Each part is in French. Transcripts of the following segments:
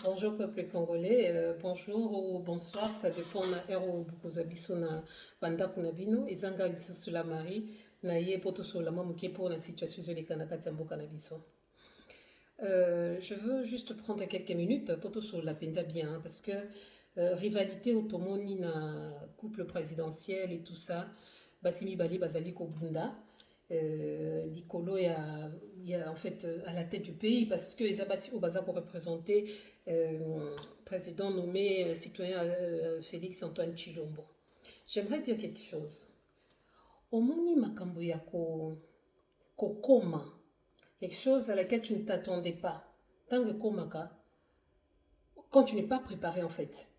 Bonjour peuple congolais, bonjour ou bonsoir, ça dépend na heure ou bukoza biso na bandako na bino. Ezanga lisusu la Marie na ye poto solama moke po na situation ezoleka na kati ya mboka na biso. Je veux juste prendre quelques minutes poto la penza bien parce que rivalité otomoni na couple présidentiel et tout ça, basi mibali bazali kobunda. Likolo en fait à la tête du pays parce que les abassi au bazar pour représenter président nommé citoyen Félix Antoine Chilombo. J'aimerais dire quelque chose. Omoni makambo ya kokoma, quelque chose à laquelle tu ne t'attendais pas. Tant que komaka, quand tu n'es pas préparé en fait.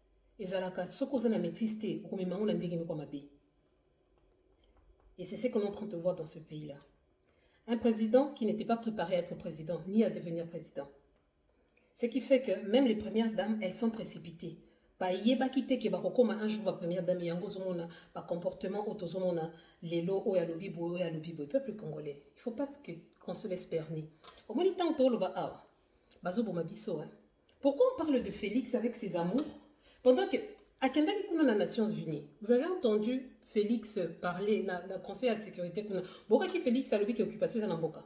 Ezalaka sokoza na maîtrise te, okomemango na ndenge moko mabe. Et c'est ce qu'on est en train de voir dans ce pays-là. Un président qui n'était pas préparé à être président, ni à devenir président. Ce qui fait que même les premières dames, elles sont précipitées. Yeba kite ke bakokoma un jour ba première dame yango zomona ba comportement otozomona lelo o ya lobibo peuple congolais. Il faut pas qu'on se laisse berner. Au moins tant to loba awa. Bazo boma biso hein. Pourquoi on parle de Félix avec ses amours pendant que à Kendali kuna na Nations Unies, vous avez entendu Félix parler na conseil à sécurité kuna. Boka ki Félix a lobi ki occupation za na mboka.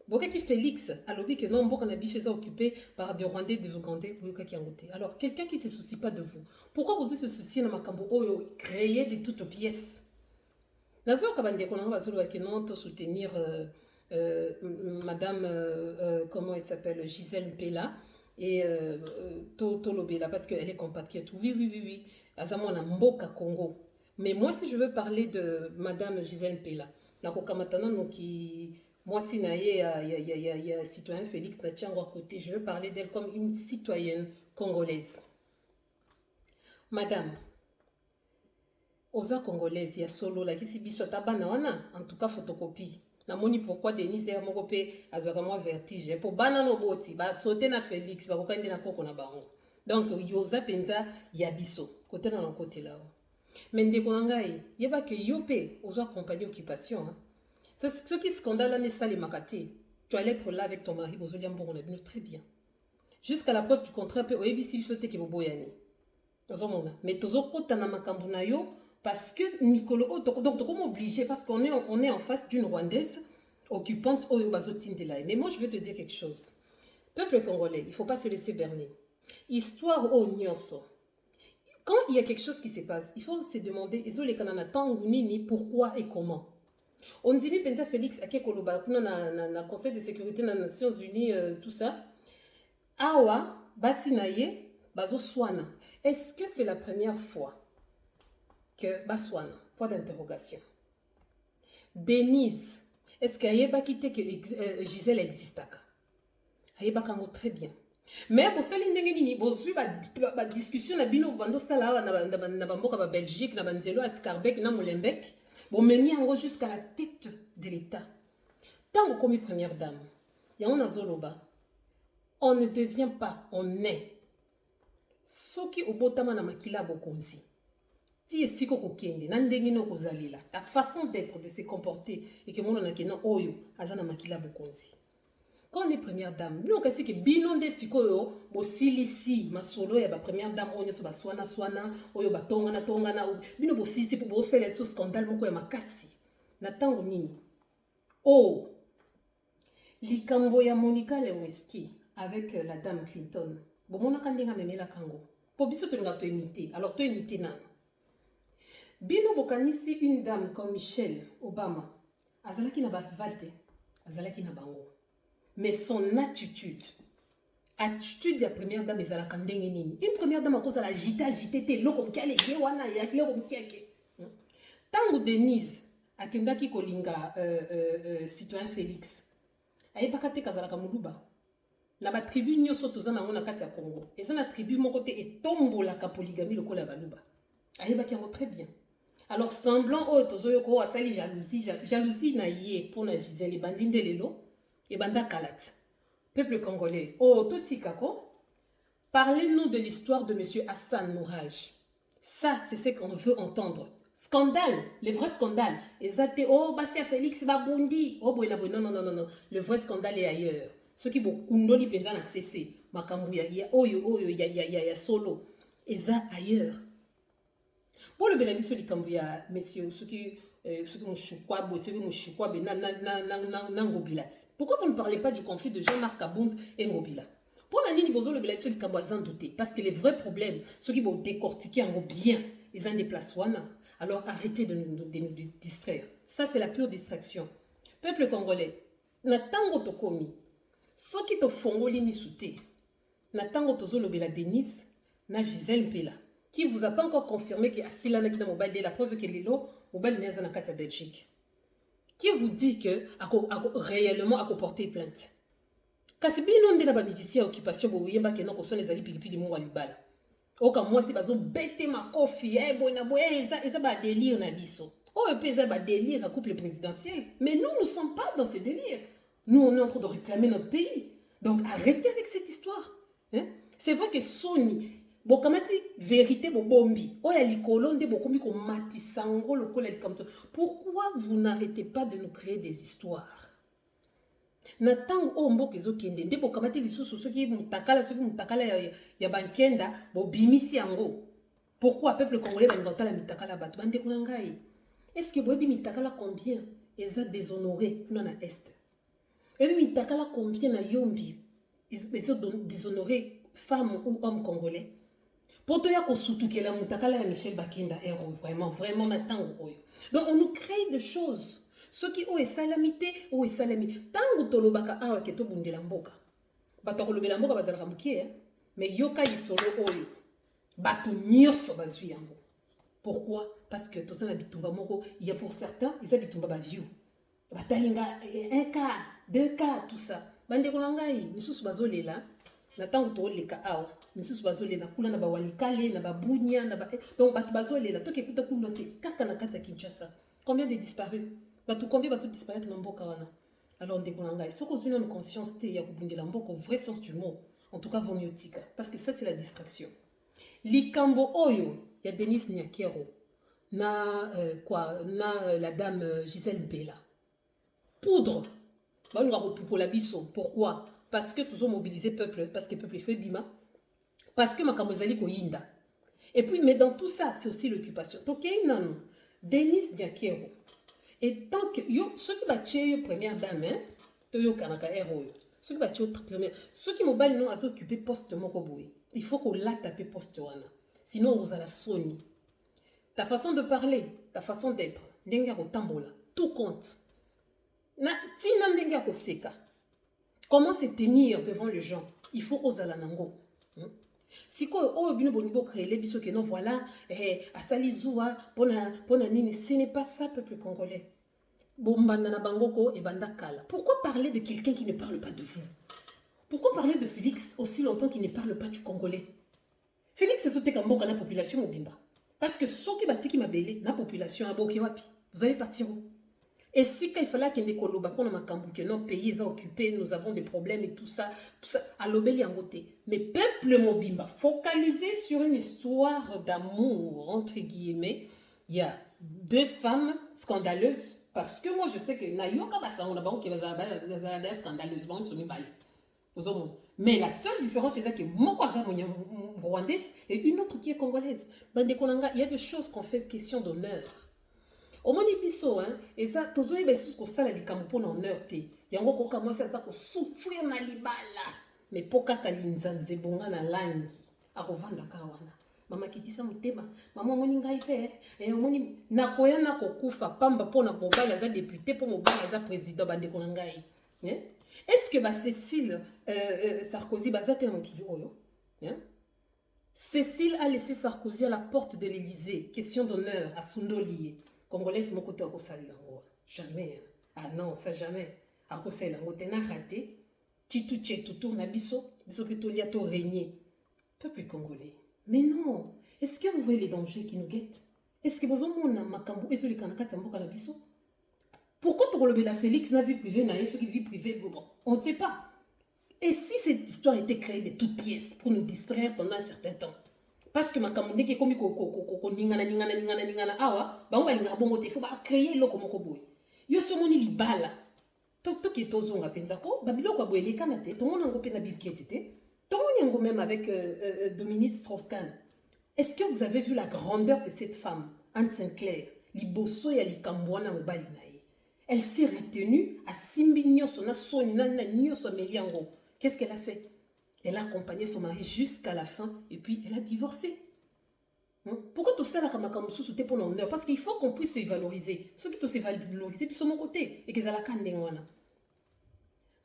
Boka ki Félix a lobi que non mboka na biso eza occupé par des Rwandais, des Ougandais, boka ki angote. Alors quelqu'un qui se soucie pas de vous. Pourquoi vous se souciez na makambo oyo créer de toutes pièces? Nazo kabande kona bazolo ke non to soutenir madame comment elle s'appelle Gisèle Mpela et Tolobela parce qu'elle est compatriote. Oui. Azamo na mboka Congo. Mais moi, si je veux parler de madame Gisèle Mpela, la kokamatana no qui moi si naye y a citoyen Félix Natchango à côté, je veux parler d'elle comme une citoyenne congolaise. Madame, oza congolaise ya solo la kisi biso tabana wana en tout cas photocopie. Namoni pourquoi Denise ya moko pe azwaka moi vertige pour bana no boti ba sauter na Félix ba kokandi na koko na bango. Donc yoza penza ya biso côté na côté là. Mais ndeko na ngai yeba que yo pe ozwa accompagner occupation hein. Ce qui scandale n'est ça les makate. Tu allais être là avec ton mari bozolia mbongo na bino très bien. Jusqu'à la preuve du contraire pe oyebisi biso te ke boboyani. Tozomona mais tozokota na makambo na yo parce que Nicolo, donc comment obligé parce qu'on est en face d'une Rwandaise occupante au Bazotindela. Mais moi je veux te dire quelque chose. Peuple congolais, il ne faut pas se laisser berner. Histoire au Nyonso. Quand il y a quelque chose qui se passe, il faut se demander pourquoi et comment. On dit Penza Félix Akekoloba na Conseil de sécurité des Nations Unies tout ça. Awa basinaye bazo swana. Est-ce que c'est la première fois que Baswana, point d'interrogation. Denise, est-ce qu'Ayeba quitté que Gisèle existe? Ayeba kango très bien. Mais pour ça, l'indengeni, bozu ba discussion na bino bando sala na bamboka ba Belgique, na banzelo à Scarbeck, na Molenbeek, bon memi ango jusqu'à la tête de l'État. Tant que commis première dame, ya on a zoloba, on ne devient pas, on est. Soki obotama na makila bokonzi. Si esiko kokende na ndenge no kozalila ta façon d'être de se comporter et que mona na kena oyo azana makila bokonzi quand on est première dame nous kasi ke bino nde sikoyo bo silisi masolo ya ba première dame onyo so ba swana oyo ba tongana bino bo silisi pour bo sele so scandale moko ya makasi na tango nini oh likambo ya Monica Lewinsky avec la dame Clinton bo mona kandenga memela kango po biso to nga to imiter alors to imiter na Bino bokanisi une dame comme Michelle Obama, azalaki na ba rivalte, azalaki na bango. Mais son attitude de la première dame ezalaka ndenge nini. Une première dame akoza la agité te loko mkiale ye wana ya loko mkiake. Tango Denise akendaki kolinga citoyen Félix. Ayebaka te kazalaka muluba. Na ba tribu nyoso tozana ngona kati ya Congo. Eza na tribu moko te etombolaka polygamie lokola baluba. Ayebaki yango très bien. Alors, semblant au tozoyoko asali jalousie na yé pour na Gisèle bandinde lelo et banda kalat. Peuple congolais, oh toti kako, parlez-nous de l'histoire de monsieur Hassan Mourage. Ça, c'est ce qu'on veut entendre. Scandale, le vrai scandale. Ezate oh Bassia Félix Babundi. Oh boy non. Le vrai scandale est ailleurs. Ceux qui beaucoup kundoli penza na cessé. makambu ya solo eza ailleurs. Pour le bénéfice du Cambouya, messieurs, ceux qui pourquoi vous ne parlez pas du conflit de Jean-Marc Abound et Ngobila? Pour la ligne, le bénéfice du Cambouya, sans douter. Parce que les vrais problèmes, ceux qui vont décortiquer en bien, ils en déplacent. Alors arrêtez de nous distraire. Ça, c'est la pure distraction. Peuple congolais, natango tokomi, ceux qui te font misouté, natango tozo le béla Denise, na Gisèle Mpela, qui vous a pas encore confirmé que Asila n'a mobile de la preuve que Lilo mobile n'est pas en Belgique. Qui vous dit que réellement a porté plainte. Kasi bino ndena ba musicien occupation bo yemba ke non ko son ezali pilipili mo walibala. Oka moi si bazo bete makofi bona boye eza ba délire na biso. Oh pe eza ba délire à couple présidentiel, mais nous ne sommes pas dans ce délire. Nous on est en train de réclamer notre pays. Donc arrêtez avec cette histoire. Hein? C'est vrai que Sony bokamati vérité bombi oya likolo nde bokomi ko matisango lokola likamto. Pourquoi vous n'arrêtez pas de nous créer des histoires? Natang o mboka ezokende nde bokamati lisusu soki mutakala ya bankenda bobimisi yango. Pourquoi peuple congolais bangotala mitakala bato bande kuna ngai? Est-ce que bobi mitakala combien eza déshonoré kuna na est? Bobi mitakala combien na yombi ils ont déshonoré femmes ou hommes congolais? Poto ya kosutukela mutakala ya Michel Bakenda héros vraiment natango oyo. Donc on nous crée des choses. Ceux qui ont salamité ou salami tango tolobaka awa ke to bundela mboka. Bato kolobela mboka bazalaka mukie mais yoka yisolo oyo. Bato nyonso bazwi yango. Pourquoi? Parce que tout ça na bitumba moko, il y a pour certains, ils habitent bitumba ba view. Batalinga 1 cas, 2 cas tout ça. Bande konangai misusu bazolela. Na tango to leka awa misusu bazolela kula na ba walikale na ba bunya na ba donc bato bazolela to kekuta kuna te kaka na kata Kinshasa. Combien de disparus? Bato combien bato disparaître na mboka wana? Alors ndeko nanga soko zuna une conscience te ya kubundela mboka au vrai sens du mot. En tout cas voniotika parce que ça c'est la distraction. Likambo oyo ya Denis Nyakero na la dame Gisèle Mpela. Poudre. Balunga ko la biso. Pourquoi? Parce que tous ont mobilisé peuple, parce que le peuple fait bima, parce que makambo ezali ko yinda. Et puis mais dans tout ça, c'est aussi l'occupation. Donc non, Denis Nyakero. Et tant que yo ceux qui battent première dame hein, to yo kanaka héros. Ceux qui battent première, ceux qui mobile non à s'occuper poste moko boy. Il faut qu'on la taper poste wana. Sinon on la soni. Ta façon de parler, ta façon d'être, ndenga ko tambola, tout compte. Na tina ndenga ko seka. Comment se tenir devant les gens? Il faut oser la nango. Si quoi oh bino bonibo créer les biso que non voilà asali zuwa pona nini, ce n'est pas ça peuple congolais. Bombanda na bangoko et banda kala. Pourquoi parler de quelqu'un qui ne parle pas de vous? Pourquoi parler de Félix aussi longtemps qu'il ne parle pas du congolais? Félix c'est sauté comme la population mobimba. Parce que ceux qui battent qui m'a belé la population a boké wapi. Vous allez partir où? Et si quand il fallait qu'il y ait des colobas pour que nos pays sont occupés, nous avons des problèmes et tout ça, à l'obéli en beauté. Mais peuple mobimba, focalisé sur une histoire d'amour, entre guillemets, il y a 2 femmes scandaleuses, parce que moi je sais que Nayoka Bassa, on a bon qui va scandaleuse, bon, mais la seule différence c'est ça que Mokwaza rwandaise et une autre qui est congolaise. Il y a des choses qu'on fait question d'honneur. Au moins biso hein et ça tozoyi besus ko sala likambo pona honneur te yango ko commencer ça ko souffrir na libala mais poka kalinzanze bonga na langi akovanda ka wana mama kitisa mutema mama moni ngai pe et moni nakoya na kokufa pamba pona mobala za député pour mobala za président bande ko ngai est-ce que ba Cécile Sarkozy bazate na mokili oyo hein? Cécile a laissé Sarkozy à la porte de l'Élysée, question d'honneur à Sundoli. Congolais, mon côté, jamais. Ah non, ça jamais. À cause de la raté, Titu Tchetou, Nabiso, Bisopeto to régner. Peuple congolais. Mais non. Est-ce que vous voyez les dangers qui nous guettent? Est-ce que vous avez makambo et celui qui a biso? Pourquoi tu as la Félix na vie privée, na ce qui vie privée? Bon, on ne sait pas. Et si cette histoire était créée de toutes pièces pour nous distraire pendant un certain temps? Parce que makambo ndeke komi ko ningana awa ba ngalinga bongo te faut ba créer loko moko boy yo somoni libala to ki tozonga penza ko ba biloko boyele kana te to mona ngo pe na bilkete te to même avec Dominique Strauss-Kahn. Est-ce que vous avez vu la grandeur de cette femme, Anne Sinclair, Liboso ya Likambwana Mobali nae? Elle s'est retenue à Simbi Nyoso, na Soni, na Nyoso Meliango. Qu'est-ce qu'elle a fait? Elle a accompagné son mari jusqu'à la fin et puis elle a divorcé. Pourquoi tout ça là comme sous pour l'honneur? Parce qu'il faut qu'on puisse se valoriser. Ceux qui se valoriser puis sur mon côté et que ça la kandengwana.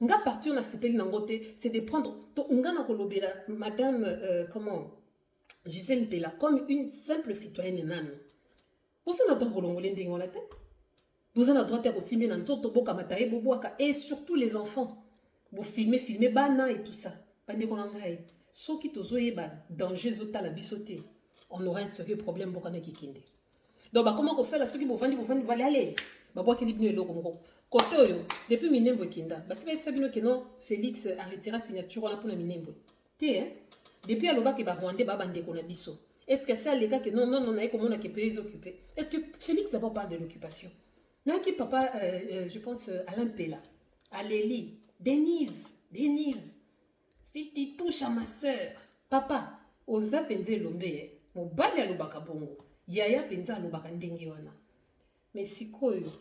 Nga partir na sepeli nangote, c'est de prendre nga na kolobela madame comment Gisèle Pella comme une simple citoyenne nano. Vous avez le droit de kolongoler ndengwana te. Vous avez le droit de aussi bien nzoto boka mataye boboaka et surtout les enfants. Vous filmer bana et tout ça. Bande konangai. So ki tozoye ba danger zota la bisoté. On aura un sérieux problème pour qu'on ait kikinde. Donc, comment ça, là, ceux qui vont vendre, aller. Bah, qui libère le Congo. Côté, depuis Minembo Kinda, bah, c'est pas ça que non, Félix arrêtera signature là pour la Minembo. T'es, hein? Depuis Aloba qui va Rwanda, bah, bande qu'on a biso. Est-ce que c'est les gars que non, on a comment on a qui peut les occuper? Est-ce que Félix d'abord parle de l'occupation? Non, qui papa, je pense, Alain Pella, Alélie, Denise, si tu touches à ma soeur, papa, osa penze lombe, mobali alobaka bongo, yaya penza alobaka ndenge wana. Mais sikoyo,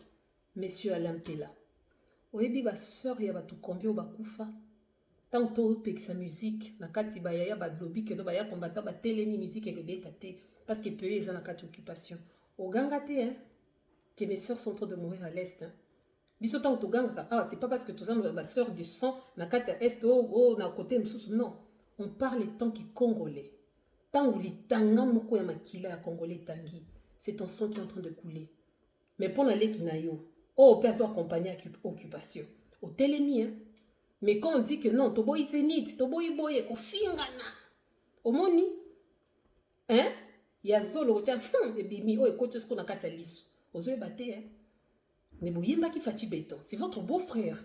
monsieur Alain Pella, oyebi ba sœur ya batu combien bakufa? Tant to pekisa musique, na kati ba yaya ba lobi ke do ba ya kombata ba telemi musique et beta te, parce que peu eza na kati occupation. Oganga te, hein, que mes sœurs sont en train de mourir à l'est, hein. Biso tant to ganga, ah, c'est pas parce que tous ans ma sœur de sang na kati à est, oh, na côté msusu, non. On parle tant qui congolais. Tant où les tanga moko ya makila ya congolais tangi, c'est ton sang qui est en train de couler. Mais pour l'aller kinayo, oh, peut accompagner à occupation. Au télémi, hein. Mais quand on dit que non, tobo isenit, tobo iboye, ko fingana. Au moni, hein? Ya zolo, tiens, et bimi, oh, écoute ce qu'on a kati à liso. Ozo bate, hein. Mais bouyemba ki fati béton, c'est votre beau-frère.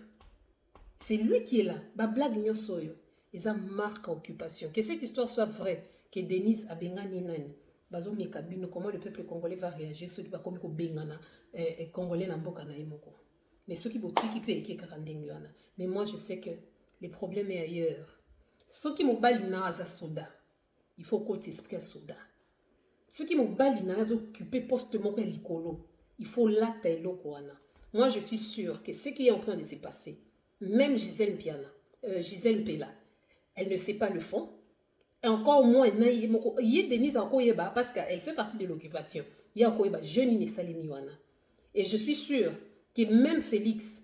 C'est lui qui est là. Ba blague nyosoyo. Ils ont marque à occupation. Que cette histoire soit vraie, que Denise a bengani nani. Bazo mikabino, comment le peuple congolais va réagir, ceux qui va comme bengana, congolais n'amboka na imoko. Mais ceux qui vont équiper qui karandengana. Mais moi je sais que les problèmes est ailleurs. Ceux qui m'ont balina à soda, il faut qu'on t'esprit à soda. Ceux qui m'ont balina à occuper poste-moko likolo, il faut l'acte et l'okwana. Moi je suis sûre que ce qui est en train de se passer, même Gisèle Pella, elle ne sait pas le fond. Et encore moins, il y a Denise Akoyeba parce qu'elle fait partie de l'occupation. Il y a Akoyeba, jeune Salimiwana. Et je suis sûre que même Félix,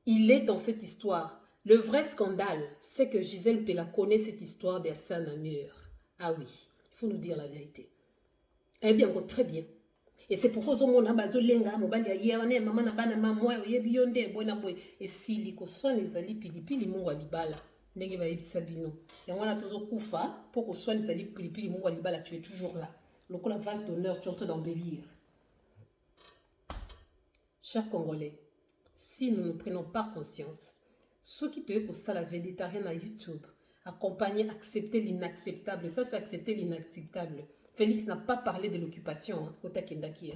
il est dans cette histoire. Le vrai scandale, c'est que Gisèle Pella connaît cette histoire d'Hassan Amur. Ah oui, il faut nous dire la vérité. Eh bien, très bien. Et c'est pourquoi on a bazolenga mobali ya yéwana maman na bana maman yebi yonde bona boy et sili ko soin les ali pilipili mungu alibala ndenge ba yebisa bino yango na tozo kufa pour ko soin les ali pilipili mungu alibala, tu es toujours là le coup la vase d'honneur tu es en train d'embellir. Chers Congolais, si nous ne prenons pas conscience, ceux qui te pour ça la végétarienne à YouTube, accompagner, accepter l'inacceptable, ça c'est accepter l'inacceptable. Félix n'a pas parlé de l'occupation, Kota Kendaki.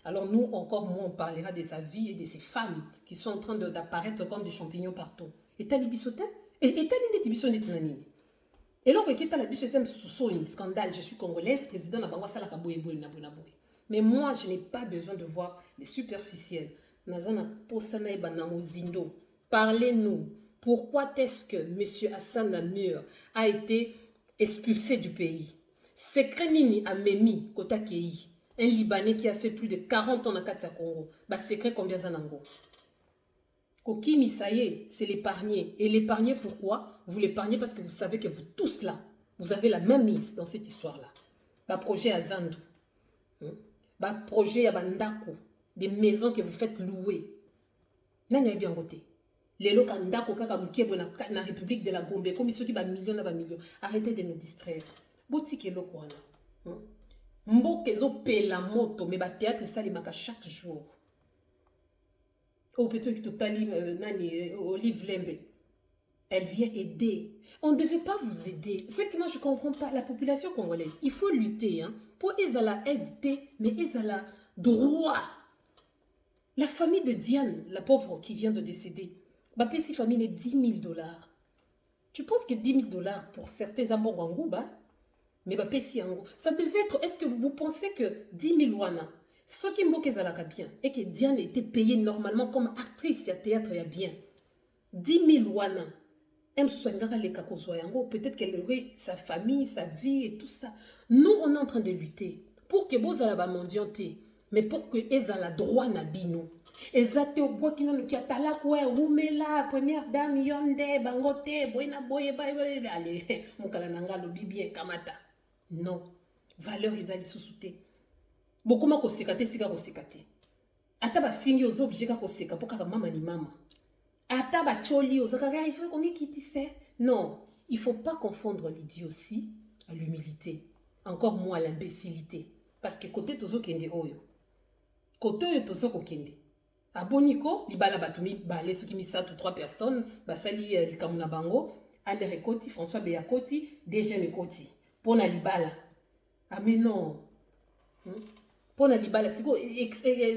Alors nous, encore moins, on parlera de sa vie et de ses femmes qui sont en train d'apparaître comme des champignons partout. Et t'as l'ibissotin? Et t'as l'idée de Tinanini? Et là, qui est la biso, c'est un scandale. Je suis congolaise, président de Bangwa Salaka Boye. Mais moi, je n'ai pas besoin de voir les superficiels. Nazana Posana Banamo Zindo. Parlez-nous. Pourquoi est-ce que M. Hassan Amur a été expulsé du pays? Secret Nini a Memi Kota Kei, un Libanais qui a fait plus de 40 ans dans Katia Congo. Bah, secret combien zanango? Kokimi, ça y est, c'est l'épargner. Et l'épargner pourquoi? Vous l'épargnez parce que vous savez que vous tous là, vous avez la même mise dans cette histoire-là. Bah, projet à Zandu. Bah, projet à Bandako. Des maisons que vous faites louer. Nani a bien voté. Les locaux Ndako Kaka Mukiebo na République de la Gombe, comme ils sont dit, bah, millions. Arrêtez de nous distraire. Botike loko wana. Mboke zo pela moto mais ba théâtre ça les maka chaque jour. Oh peut-être que totali nani Olive Lembe. Elle vient aider. On ne devait pas vous aider. C'est que moi je comprends pas la population congolaise. Il faut lutter hein pour ezala aide mais ezala droit. La famille de Diane, la pauvre qui vient de décéder, ba pesi famille $10,000. Tu penses que 10 000 dollars pour certains amours en Gouba, mais bah, ça devait être, est-ce que vous pensez que 10 000 wana, ce qui m'a bien, et que Diane était payée normalement comme actrice à théâtre, il y a bien. 10 000 wana, peut-être qu'elle aurait sa famille, sa vie et tout ça. Nous, on est en train de lutter pour que vous ayez la mondialité, mais pour que vous ayez le droit na bino. Ezate au bois qui nous qui atala quoi oumela première dame yonde bangote boina boye boye allez mukala nanga lo bibien kamata non valeur ezali susute beaucoup ma ko sekate sika ko sekate ata ba fingi ozo obligé ka ko seka pour ka mama ni mama ata ba choli ozaka il faut qu'on quitte ça non il faut pas confondre l'idiotie à l'humilité encore moins à l'imbécilité parce que côté tozo kende oyo côté oyo tozo ko kende aboniko libala batumi balé ceux qui misatu 3 personnes basali likamuna bango Andere Koti François Beya Koti déjà me Koti pona libala ah mais non pona libala siko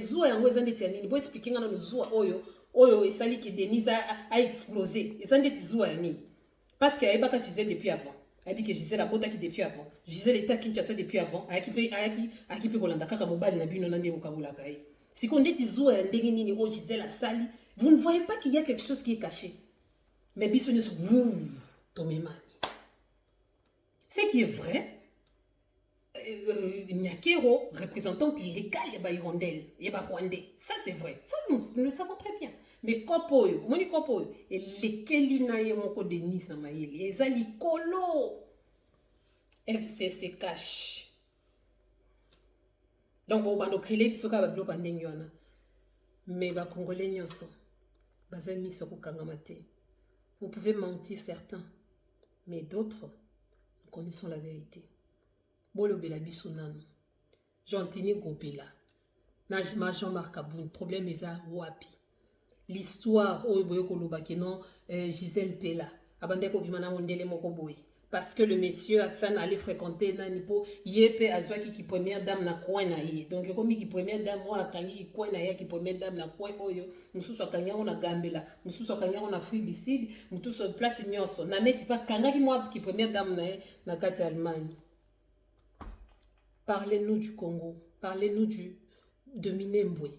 zuwa yango ezande tianini bo expliquer ngana zuwa oyo esali que Denise a explosé ezande zuwa yani parce que ayebaka Gisèle depuis avant a dit que Gisèle abota qui depuis avant Gisèle était à Kinshasa depuis avant ayaki pe kolanda kaka mobali na bino na ndeko kabula kai. Si on dit Gisèle a sali, vous ne voyez pas qu'il y a quelque chose qui est caché. Mais bisogna se tomemani. Ce qui est vrai, Nyakero, représentante légale de Hirondelle, et Rwandais. Ça c'est vrai. Ça nous le savons très bien. Mais Kopoyo, moni Kopoyo, et lesquels na yemoko Denis na maïli, et zali kolo. FCC cache. Donc, on va créer ce qu'on va bloquer en Dengiona. Mais les Congolais n'y sont pas. Vous pouvez mentir certains, mais d'autres, nous connaissons la vérité. Bolo Bela Bissounano, Jean-Tini Gobela, Najma Jean-Marc Aboun, problème est à Wapi. L'histoire, Gisèle Pella, Abandeko Bimana Mondele Mokoboy. Parce que le monsieur Hassan allait fréquenter Nanipo, Yepe Azwaki qui première dame na coin na ye. Donc comme qui première dame moi akangi coin na ye qui première dame na coin oyo, musu so kanya on a Gambela, musu so kanya on a Afrique du Sud, musu so place nyonso. Na neti pas kanga ki moi qui première dame na kati Allemagne. Parlez-nous du Congo, parlez-nous de Minembwe.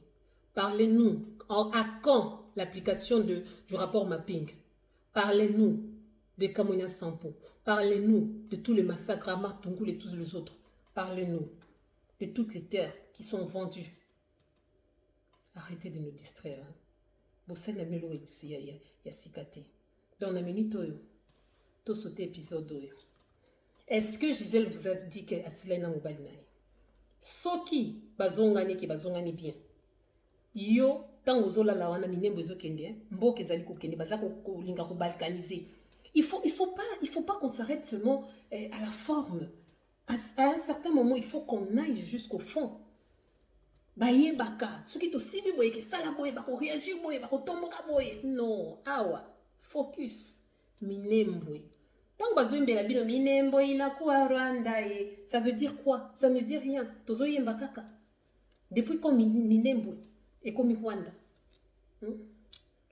Parlez-nous à quand l'application du rapport mapping. Parlez-nous de Kamonia Sampo. Parlez-nous de tous les massacres à Martungul et tous les autres. Parlez-nous de toutes les terres qui sont vendues. Arrêtez de nous distraire. Bossel na melo ya sikate. Dans la minute oyo, to sauté épisode oyo. Est-ce que Gisèle vous a dit que Asila na mobali na ye? Soki bazongani ki bazongani bien. Yo tant ozola la wana minembo ezokende, mboka ezali kokende baza ko linga ko balkaniser. Il faut pas qu'on s'arrête seulement à la forme. À un certain moment, il faut qu'on aille jusqu'au fond. Baye baka, ce qui est aussi bien boye que ça la boye, bako réagir boye, bako tomboka boye. Non, awa, focus, minembwe. Tant que bazo mbela bino minembo ina kwa Rwanda ça veut dire quoi? Ça ne dit rien. Tozo yemba kaka. Depuis quand minembwe et comme Rwanda.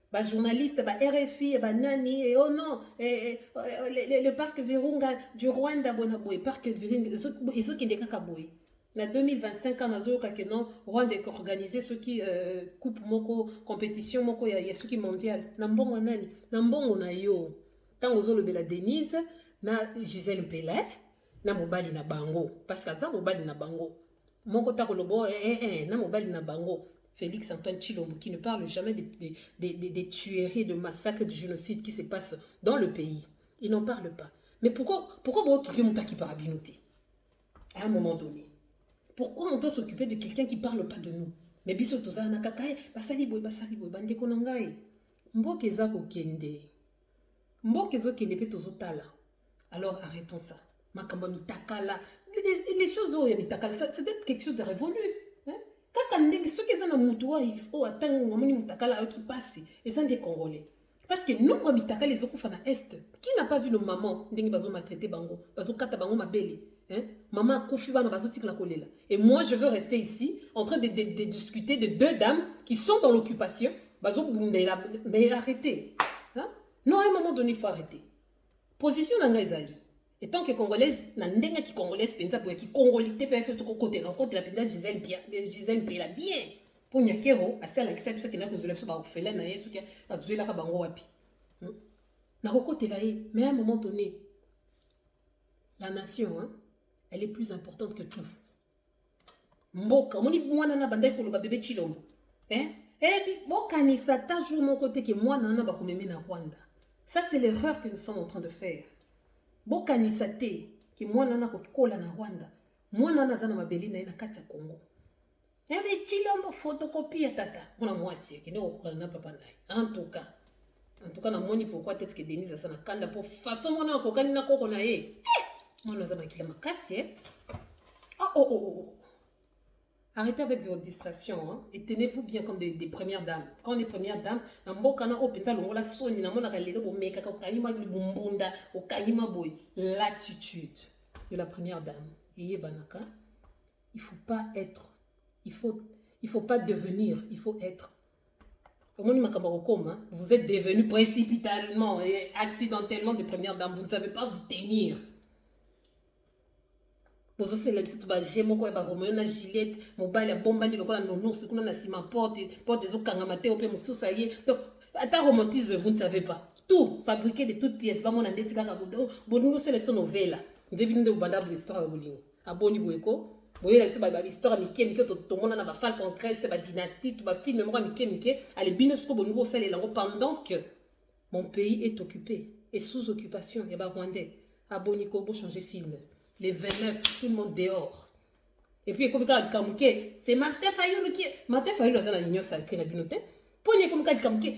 Bah journaliste, bah RFI, bah nani, et oh non, le parc Virunga du Rwanda, bonaboy, parc Virunga, ils ont qui n'est qu'à boy. Na 2025 ans, nazo ka que non, Rwanda est organisé ceux qui coupe moko compétition moko ya ceux qui mondial. Nambongo nani, nambongo na yo. Tant ozo le bela Denise, na Gisèle Pella, na mobali na bango, parce que ça mobali na bango. Moko ta kolobo na mobali na bango. Félix Antoine Tshilombo, qui ne parle jamais des tueries, de massacres, de génocides qui se passent dans le pays. Il n'en parle pas. Mais pourquoi vous à un moment donné? Pourquoi on doit s'occuper de quelqu'un qui ne parle pas de nous? Mais biso toza na kakaye, basali boy, bande konangai. Mboka eza kokende. Mboka ezo kende pe tozotala. Alors arrêtons ça. Makamba mitakala. Les choses où il y a mitakala, c'est peut-être quelque chose de révolu. Ceux qui sont dans le monde, il faut attendre qui passe. Et ça, des Congolais. Parce que nous, on a les autres à Est. Qui n'a pas vu nos mamans? Ils ont maltraité bango. Ils ont kata bango ma belle. Maman a koufi bana bazo tik la kolela. Et moi, je veux rester ici en train de discuter de deux dames qui sont dans l'occupation. Bazo bundela. Mais arrêtez. Non, à un moment donné, il faut arrêter. position na nga ezali et tant que congolaise na ndenga ki congolaise penza boye ki congolité pe fait côté la penza Gisèle Mpela bien pour nyakero asala kisa biso kina kozula biso ba orphelin na yesu ki azuela ka bango wapi na côté la ye mais à un moment donné la nation hein, elle est plus importante que tout mboka moni mwana na bandai koloba bébé Chilombo hein et puis bokanisa ta jour mon côté que mwana na ba komeme na Rwanda. Ça, c'est l'erreur que nous sommes en train de faire. Bokanisa te ki mwana na kokola na Rwanda. Mwana na zana mabeli na kati ya Congo. Ebe Chilombo photocopie ya tata. Mwana mwasi ki ne okola na papa na. En tout cas na moni pourquoi peut-être que Denise a sana kanda pour façon mwana kokani na koko na ye. Mwana zana kila makasi oh. Arrêtez avec vos distractions hein, et tenez-vous bien comme des premières dames. Quand les premières dames, na mbokana o penza longola soni na mona kalelo bo meka ka kanima bumbunda o kanima boy, l'attitude de la première dame. Yé banaka, il faut pas être, il faut pas devenir, il faut être. Vous êtes devenu précipitalement et accidentellement de première dame, vous ne savez pas vous tenir. Bozo c'est la biso ba jemo ko ba Romeo na Juliette mobile ya bomba ni lokola nono sikuna na sima porte zo kanga mate ope mususa ye donc ata romantisme vous ne savez pas tout fabriqué de toutes pièces ba mona ndeti kaka bolingo c'est la biso novela ndebi nde ubanda bu histoire ya bolingo aboni boyeko boye la biso ba histoire mike to mona na ba Falcon Crest ba dynastie tout ba film moko mike ale binosco bolingo sale lango pendant que mon pays est occupé et sous occupation ya ba Rwandais aboni ko bo changer film. Les 29, tout le monde dehors. Et puis, comme quand c'est Martin Fayoulou qui est. Martin Fayoulou, c'est l'union sacrée, la binoté. Comme quand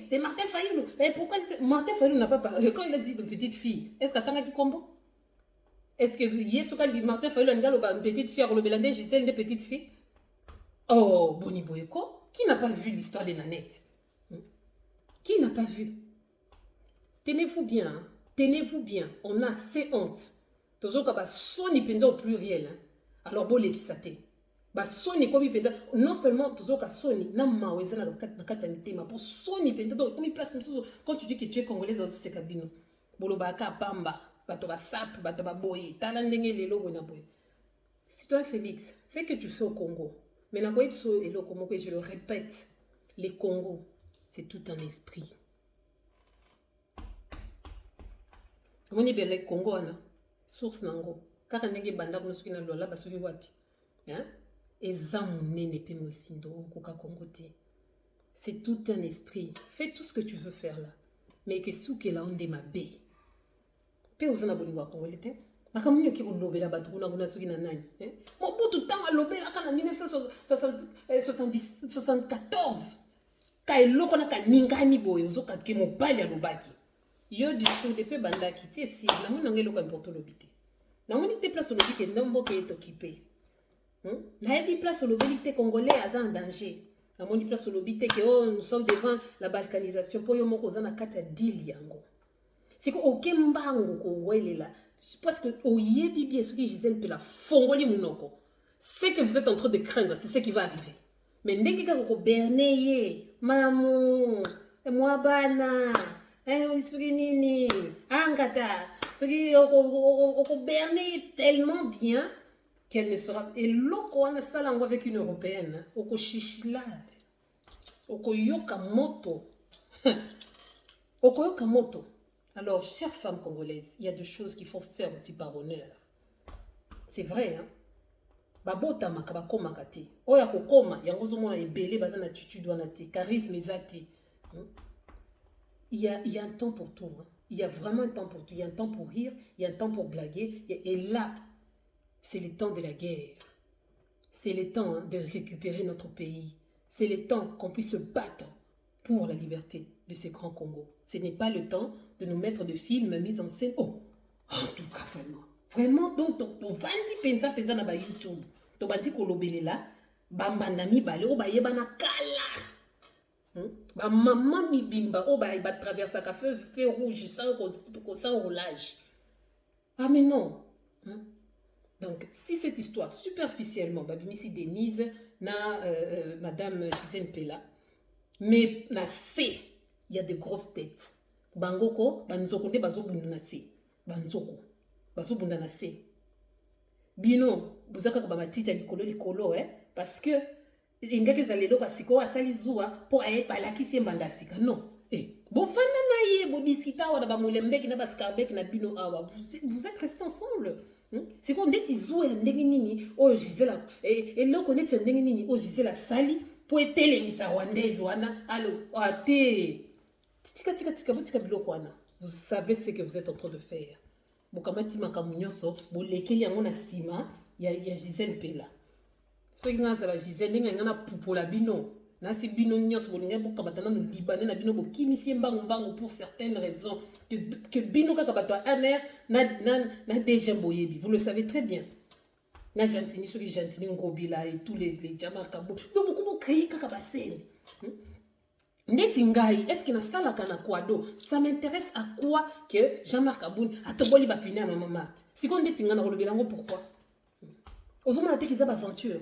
c'est Martin Fayoulou. Et pourquoi Martin Fayoulou n'a pas parlé? Quand il a dit de petite fille, est-ce qu'attends qui combo? Est-ce que Martin Fayoulou a une petite fille, le Bélandais, Gisèle, une petite fille? Oh, Boni Boyeko, qui n'a pas vu l'histoire des nanettes? Qui n'a pas vu? Tenez-vous bien, hein? Tenez-vous bien. On a assez honte. Tozoka ba soni penza au pluriel alors bolé qui saté ba soni komi penza non seulement tozoka soni na maweza na kata mitema pour soni penza donc komi place msusu quand tu dis que tu es congolaise aussi c'est kabino bolo ba ka pamba bato ba sap bato ba boye tala ndenge lelo bona boye citoyen Félix c'est que tu fais au Congo mais na koyi so elo comme que je le répète les Congo c'est tout un esprit comment ni bien les Congo ana source nango kaka ndenge banda ko soki na lola basoki wapi hein eza monene pe mosindo koka kongote c'est tout un esprit fais tout ce que tu veux faire là mais que souke la onde mabe pe ozana bolingo kongolete makamuni ki kolobela batu kuna soki na nani hein Mobutu tanga lobela kana 1974 ka eloko na kaningani boyo ozoka ke mobali alobaki yo discours de pe banda kiti si na mona ngelo ko importe lobité na moni te place lobité ndombo ke est occupé na yebi place lobité congolais aza en danger na moni place lobité que oh nous sommes devant la balkanisation po yo moko za na kata deal yango c'est que okembango ko welela parce que oyebi bien ce que Gisèle Mpela fongoli munoko c'est que vous êtes en train de craindre c'est ce qui va arriver mais ndenge ka ko berner mamu moi bana nini angata soki oko berner tellement bien qu'elle ne sera et loko wana sala ngo avec une européenne oko shishila oko yoka moto oko yoka moto. Alors chères femmes congolaises, il y a des choses qu'il faut faire aussi par honneur, c'est vrai hein babota makaba koma kate oya kokoma yango zomona ebele baza na attitude wana te charisme ezate. Il y a un temps pour tout. Hein. Il y a vraiment un temps pour tout. Il y a un temps pour rire, il y a un temps pour blaguer. Et là, c'est le temps de la guerre. C'est le temps hein, de récupérer notre pays. C'est le temps qu'on puisse se battre pour la liberté de ces grands Congos. Ce n'est pas le temps de nous mettre de films mis en scène. Oh, en tout cas, vraiment. Vraiment, donc, tu vas penza na ba YouTube. Tu vas dire que là, bambandami bale, o ba yebana kala. Ba maman bibimba oh ba traverse à feu rouge sans roulage. Ah mais non. Donc si cette histoire superficiellement babimisi Denise na madame Gisèle Mpela mais na C il y a de grosses têtes. Bangoko banzokonde bazobunda na C. banzoko bazobunda na se bino bozaka ba matita likolo parce que ingaki za lelo kasiko asali zuwa po balakisi embanda sika non bofanda na ye bobiskita wana bamolembeki na baskarbeki na bino awa vous êtes restés ensemble siko ndeti zuwa ya ndenge nini oyo Gisela eloko neti ya ndenge nini oyo Gisela sali po etelemisa rwandaise wana alo ate tika biloko wana vous savez ce que vous êtes en train de faire bokamati makambo nyonso bolekeli yango na nsima ya Gisèle Mpela soki nga azala Gisèle ndenge nga na pupola bino nasi bino nyonso bolinga bokamata nano libanais na bino bokimisi mbangu pour certaines raisons que bino kaka bato ya ANR na DG boyebi vous le savez très bien na Jantini soki Jantini Ngobila et tous les Jamarkabo donc beaucoup bocréer kaka basene ndeti ngai est-ce que na sala kana kwado ça m'intéresse à quoi que Jean-Marc Aboun atoboli bapine à maman Marthe siko ndeti nga na kolobela ngo pourquoi ozomona te kiza ba aventure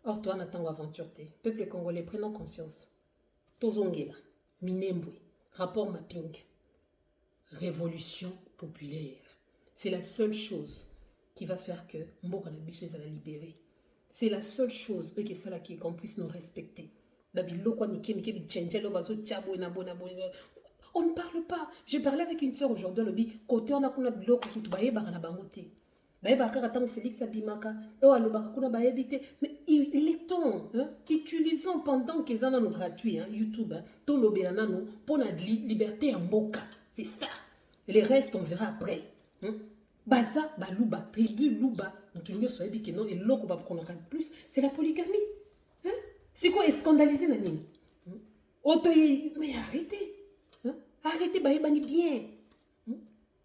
or toi natango aventure te peuple congolais prenons conscience tozongela minembwe rapport mapping révolution populaire c'est la seule chose qui va faire que mboka na biso ezala libéré c'est la seule chose que ça là qui qu'on puisse nous respecter. On ne parle pas. J'ai parlé avec une soeur aujourd'hui, côté on a qu'on a bloqué tout baye barana bangote. Baye baraka tant Félix Abimaka, o alobaka kuna baye bité, mais il est temps, utilisons pendant qu'ils en ont gratuit YouTube, to lobelana no pour la liberté en boka. C'est ça. Et les restes on verra après. Baza baluba, tribu luba, mutunyo so ebike non et loko ba prendre plus, c'est la polygamie. C'est quoi scandalisé na nini? Mais arrêtez. Arrêtez baebani bien.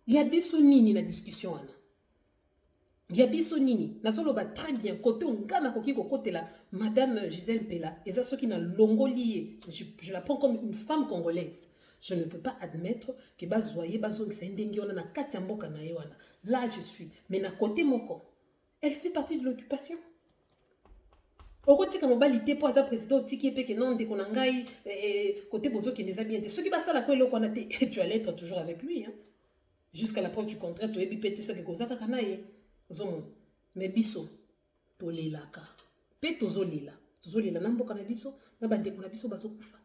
Il y a biso nini na discussion ana. Il y a biso nini na solo ba très bien côté ngana koki ko côté la madame Gisèle Mpela et ça ceux qui na longolié. Je la prends comme une femme congolaise. Je ne peux pas admettre que bazoyer bazong sendengi ona na kati mboka na yewana. Là je suis mais na côté moko. Elle fait partie de l'occupation. Okotika mobali te po aza président tiki pe ke non de konangai côté bozo qui les a bien. Ceux qui passent la quoi qu'on a tu allais être toujours avec lui jusqu'à la preuve du contraire to ebi pété ça que kozaka kanaye ozomo mais biso to lelaka pe tozolela na mboka na biso na bande ko na biso bazokufa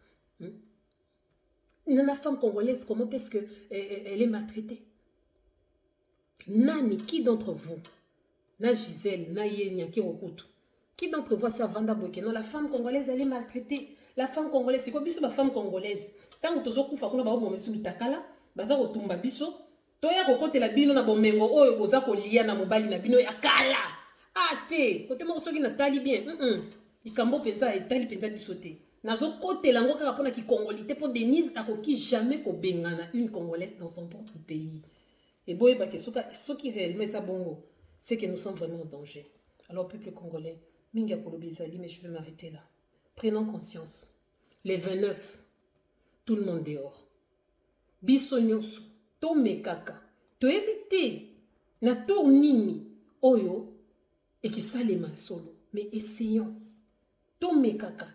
na femme congolaise comment est-ce que elle est maltraitée nani qui d'entre vous na Gisèle na Yenya ki okutu. Qui d'entre vous a Vanda Boke? Non, la femme congolaise, elle est maltraitée. La femme congolaise, c'est quoi biso la femme congolaise? Tant que tozo kufa kuna ba o momesu bitakala, baza ko tumba biso, to ya ko kote la bino na bomengo oyo boza ko lia na mobali na bino ya kala. Ate, kote mo soki na tali bien. Ikambo penza et tali penza biso te. Nazo kote lango kaka pona ki congolité pour Denise akoki jamais ko bengana une congolaise dans son propre pays. Et boye ba ke soki réellement ça bongo, c'est que nous sommes vraiment en danger. Alors peuple congolais, Minga Kolobezali, mais je vais m'arrêter là. Prenons conscience. Les 29, tout le monde dehors. Bisonyosu, tome kaka, to ebite, na tournini, oyo, et que ça les mains solo. Mais essayons. Tome kaka,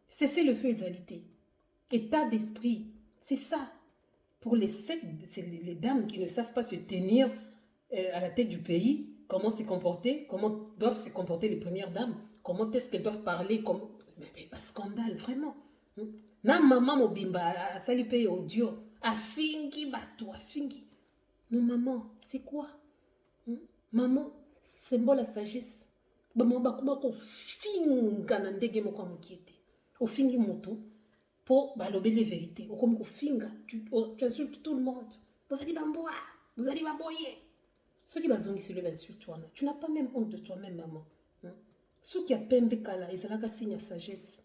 cessez le feu exalité. État d'esprit, c'est ça. Pour les dames qui ne savent pas se tenir à la tête du pays, comment se comporter, comment doivent se comporter les premières dames, comment est-ce qu'elles doivent parler, mais scandale, vraiment. Na maman mobimba, sali paye audio, afingi bato, afingi. Non maman, c'est quoi? Maman, symbole la sagesse. Maman bakuma ko finga na ndenge moko mokiete. O fingi moto pour balober les vérités. O comme ko finga, tu insultes tout le monde. Vous allez bamboa, vous allez baboyer. Ceux qui bazongi se lèvent sur toi, tu n'as pas même honte de toi-même, maman. Ceux qui a pembe kala, ils ont signe sagesse.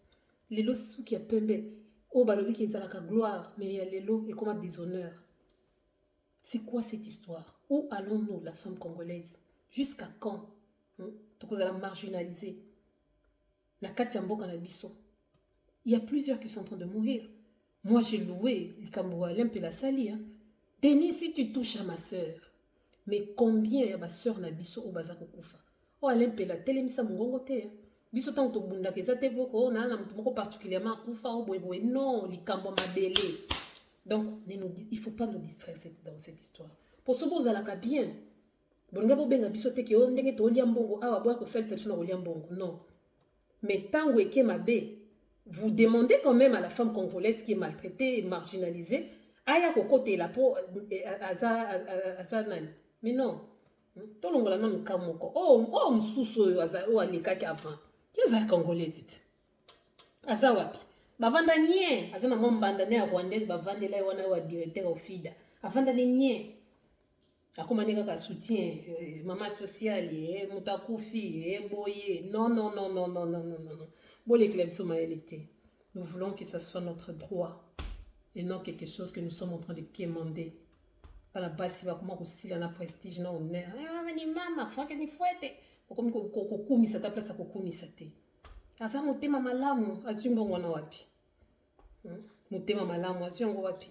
Les lots, ceux qui a pembe, oh balobi qui ont gloire, mais il y a les lots et comme déshonneur. C'est quoi cette histoire? Où allons-nous, la femme congolaise? Jusqu'à quand? Donc vous allez marginaliser. La Katiambo Kanabiso. Il y a plusieurs qui sont en train de mourir. Moi, j'ai loué le Kamboa, l'Impe la Sali. Denis, si tu touches à ma soeur, mais combien y a ma soeur na biso au bazako kufa? Oh alempe la telemisa mungongo te. Biso tant to bunda ke zate boko na moko particulièrement kufa o boy non likambo mabele. Donc il faut pas nous distraire dans cette histoire. pour ce beau zalaka bien. Bonga bo benga biso te ke o ndenge to lia mbongo awa boya ko salisa biso na ko lia mbongo. Non. Mais tant que mabe, vous demandez quand même à la femme congolaise qui est maltraitée et marginalisée, aya ko kote la po aza. Mais non. To longola na mukamoko. Oh msusu oyo aza o alekaki avant. Qui est congolaise it? Aza wapi? Bavanda nye, aza na mbanda ne rwandaise bavandela wana wa directeur ofida. Avanda nye. Akomani kaka soutien mama sociale mutakufi boye non. Bon les clubs sont maëlités. Nous voulons que ça soit notre droit et non quelque chose que nous sommes en train de quémander. Par la base, il va comment aussi la prestige non honneur. Ni mama, faut que ni fouette. Comme kokumi ça ta place à kokumi ça te. Asa motema malamu azungo wana wapi. Motema malamu azungo wapi.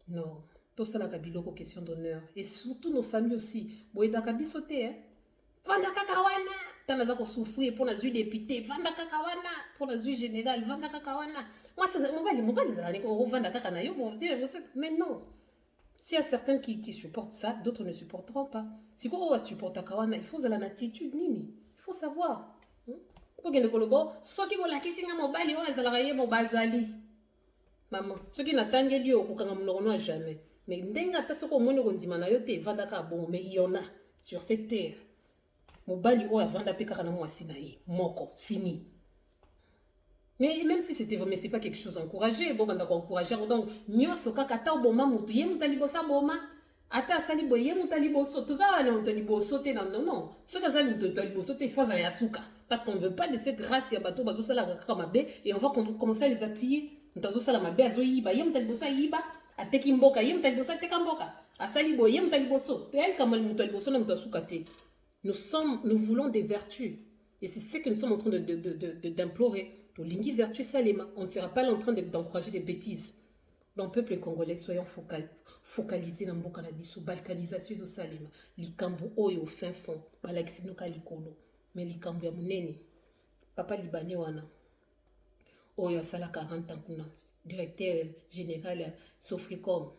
Non. Tout ça la biloko question d'honneur et surtout nos familles aussi. Boyeda kabisote hein. Vanda kakawana, tanaza ko souffrir pour la zui député, vanda kakawana pour la zui général, vanda kakawana. Moi c'est mon bali zalani ko vanda kakana yo bon mais non. S'il y a certains qui supportent ça, d'autres ne supporteront pas. Si on va supporter kawana, il faut avoir l'attitude nini. Il faut savoir. Pour que le kolobo, ceux qui vont la kissinga mobali o ezalaraye mo bazali. Maman, ceux qui n'attendent lieu au kanga mnono jamais. Mais ndenga ta soko moni kondima na yo te vandaka bon mais il y en a sur cette terre. Mobali o avanda pe kaka na mwasi na ye moko fini. Mais même si c'était vrai mais c'est pas quelque chose encouragé bon banda ko encourager donc nyoso kaka ta boma mutu ye mutali bosa boma ata sali boye mutali boso tout ça na mutali boso te non ce que ça mutali boso te il faut aller asuka parce qu'on veut pas de cette grâce ya bato bazo sala kaka mabe et on va commencer à les appuyer mutazo sala mabe azo yiba ye mutali boso yiba ateki mboka ye mutali boso ateka mboka asali boye mutali boso tel kamal mutali boso na mutasuka te. Nous voulons des vertus et c'est ce que nous sommes en train d'implorer. Lingi vertu salema, on ne sera pas en train d'encourager des bêtises. Dans le peuple congolais, soyons focalisés dans mboka na biso, balkanisation au salema, likambo oyo au fin fond, balakisinuka likolo, mais likambo ya munene. Papa libanais wana oyo asala 40 ans kuna, directeur général Sofricom.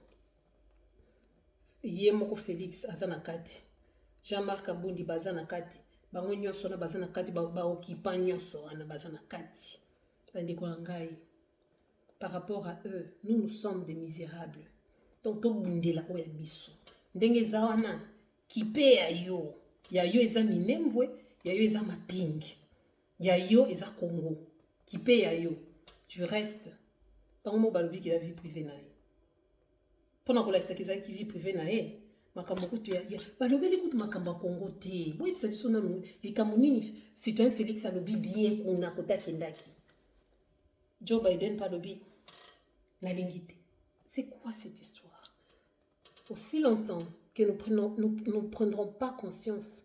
Ye moko Félix azana kati. Jean-Marc Abundi bazana kati. Bango nyonso na bazana kati ba okipa nyonso wana bazana kati. Par rapport à eux, nous sommes des misérables. Donc to bundela oya biso. Ndenge zawana kipe ya yo eza minembwe, ya yo eza maping. Ya yo eza Congo. Kipe ya yo. Tu restes. Bango mo balobi ki la vie privée na ye. Pona ko la ki vie privée na ye. Makambo kutu ya balobeli kutu makambo Congo te boye bisa biso na likambo nini citoyen Félix alobi bien kuna kota kendaki Joe Biden palobi na lingite. C'est quoi cette histoire? Aussi longtemps que nous prendrons pas conscience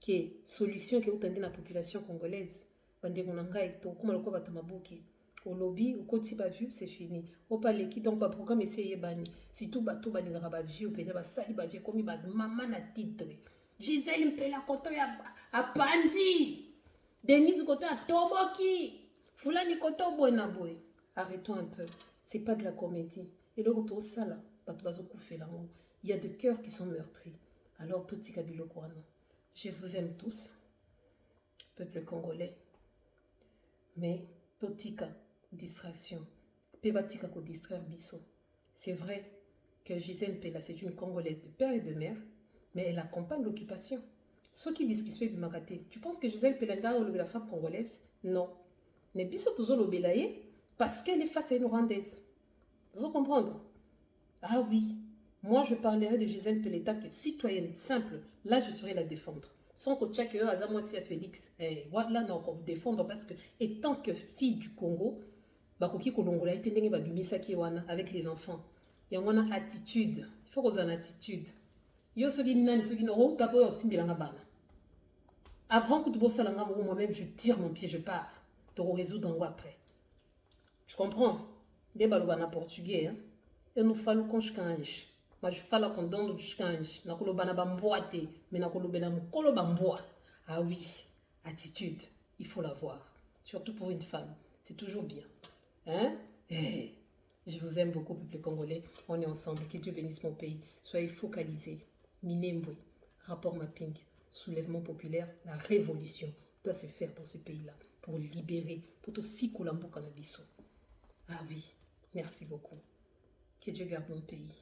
que solution que utende na population congolaise bande konangai to kuma lokwa batamabuki au lobby au côté ba vu c'est fini au palais qui donc pas programme essayer bani si tout bateau bani ba vie au pena ba sali ba j'ai commis ba maman na titre Gisèle Mpela koto ya apandi Denise koto ya toboki fulani koto boina boy. Arrêtons un peu, c'est pas de la comédie et le retour ça là bato bazo kufela ngo il y a des cœurs qui sont meurtris. Alors tout tikabilo kwana, je vous aime tous peuple congolais, mais totika distraction. Pebatika ko distraire biso. C'est vrai que Gisèle Mpela, c'est une Congolaise de père et de mère, mais elle accompagne l'occupation. Ceux qui disent qu'ils sont Makaté, tu penses que Gisèle Mpela est la femme congolaise? Non. Mais biso tozo l'obélaye parce qu'elle est face à une Rwandaise. Vous comprendre? Ah oui. Moi, je parlerai de Gisèle Mpela que citoyenne simple. Là, je saurais la défendre. Sans que chaque heure, à moi, c'est Félix. Et voilà, non, on défendre parce que, étant que fille du Congo, bakoki kolongola ete ndenge babimisaki wana avec les enfants. Il y a une attitude. Il faut qu'on ait une attitude. Yo soki nani soki no tapo yo simbilanga bana. Avant que tu bosses salanga moi-même je tire mon pied, je pars. Tu résoudre en après. Tu comprends? Des balobana portugais hein. Il nous fallu qu'on change. Moi je fais qu'on donne du change. Na kolobana bamboate, mais na kolobana mukolo bamboa. Ah oui, attitude, il faut l'avoir. Surtout pour une femme, c'est toujours bien. Hein? Hey, je vous aime beaucoup, peuple congolais. On est ensemble. Que Dieu bénisse mon pays. Soyez focalisés. Minembwe, rapport mapping, soulèvement populaire, la révolution doit se faire dans ce pays-là pour libérer, pour tout si Koulambo Canabiso. Ah oui, merci beaucoup. Que Dieu garde mon pays.